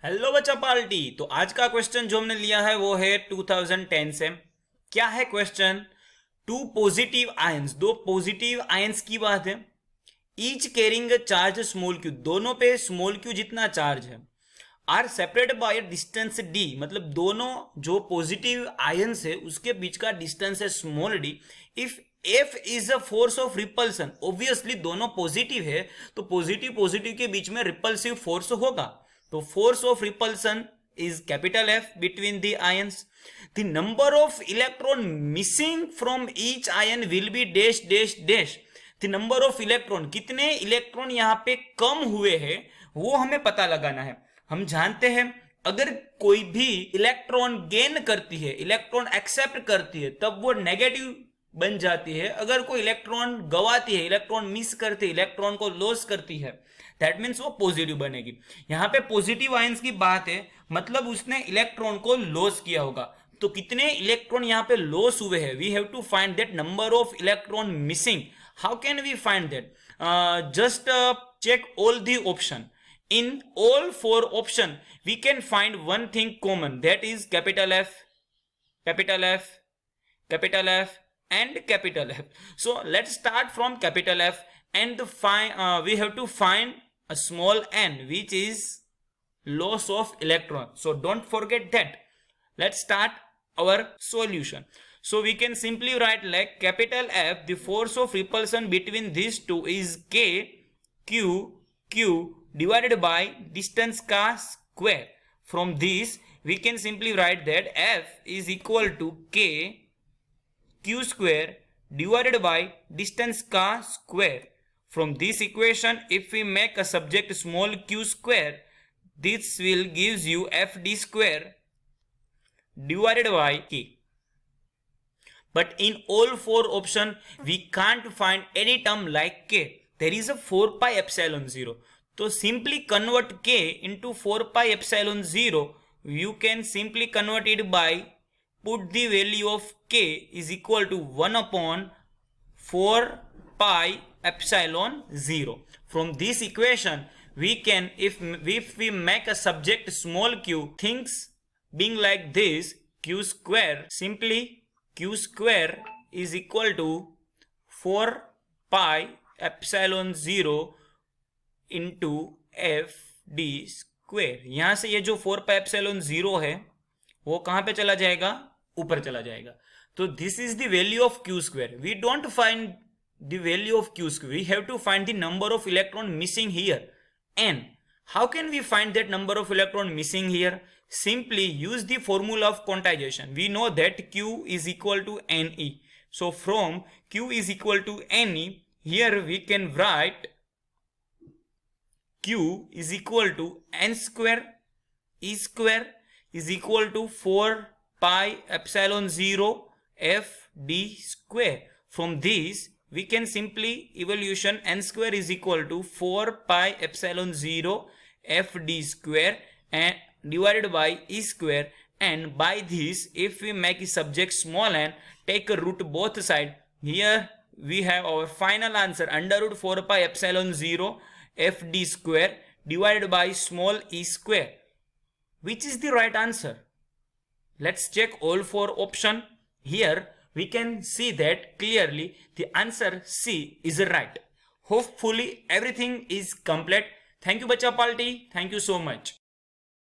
Hello बच्चा party. तो आज का क्वेश्चन जो हमने लिया है वो है 2010 से। क्या है क्वेश्चन? टू पॉजिटिव आयंस, दो पॉजिटिव आयंस की बात है। Each carrying charge small q, दोनों पे स्मॉल क्यू जितना चार्ज है। Are separated by distance d, मतलब दोनों जो पॉजिटिव आयंस है उसके बीच का डिस्टेंस है small D. If F is a force of repulsion, obviously दोनों पॉजिटिव है तो पॉजिटिव पॉजिटिव के बीच में रिपल्सिव फोर्स होगा। तो force of repulsion is capital F between the ions. The number of electron missing from each ion will be dash dash dash. The number of electron, कितने electron यहाँ पे कम हुए हैं वो हमें पता लगाना है। हम जानते हैं अगर कोई भी इलेक्ट्रॉन गेन करती है, इलेक्ट्रॉन एक्सेप्ट करती है, तब वो नेगेटिव बन जाती है। अगर कोई इलेक्ट्रॉन गवाती है, इलेक्ट्रॉन मिस करती है, इलेक्ट्रॉन को लॉस करती है, दैट मीन्स वो पॉजिटिव बनेगी। यहाँ पे पॉजिटिव आयंस की बात है, मतलब उसने इलेक्ट्रॉन को लॉस किया होगा। तो कितने इलेक्ट्रॉन यहाँ पे लॉस हुए हैं, we have to find that number of electron missing. How can we find that? Just check all the option. In all four option we can find one thing common, that is capital F, capital F, capital F and capital F. So let's start from capital F and we have to find a small n, which is loss of electron. So don't forget that. Let's start our solution. So we can simply write like capital F, the force of repulsion between these two is K Q divided by distance का square. From this we can simply write that F is equal to K Q square divided by distance का square. From this equation, if we make a subject small q square, this will gives you Fd square divided by K. But in all four option we can't find any term like K. There is a 4 pi epsilon 0. So simply convert K into 4 pi epsilon 0. You can simply convert it by put the value of K is equal to 1 upon 4 pi epsilon 0. From this equation we can, if we make a subject small q, things being like this, q square, simply q square is equal to 4 pi epsilon 0 into F D square. यहां से ये जो 4 pi epsilon 0 है वो कहां पे चला जाएगा? ऊपर चला जाएगा। तो this is the value of q square. We don't find the value of q square, we have to find the number of electron missing here n. How can we find that number of electron missing here? Simply use the formula of quantization. We know that Q is equal to Ne. So from Q is equal to Ne, here we can write Q is equal to n square E square is equal to 4 pi epsilon 0 F D square. From this we can simply evaluation n square is equal to 4 pi epsilon 0 F D square and divided by E square, and by this if we make a subject small n, take a root both side, here we have our final answer under root 4 pi epsilon 0 Fd square divided by small e square. Which is the right answer? Let's check all four option. Here we can see that clearly the answer C is right. Hopefully everything is complete. Thank you Bacha Party. Thank you so much.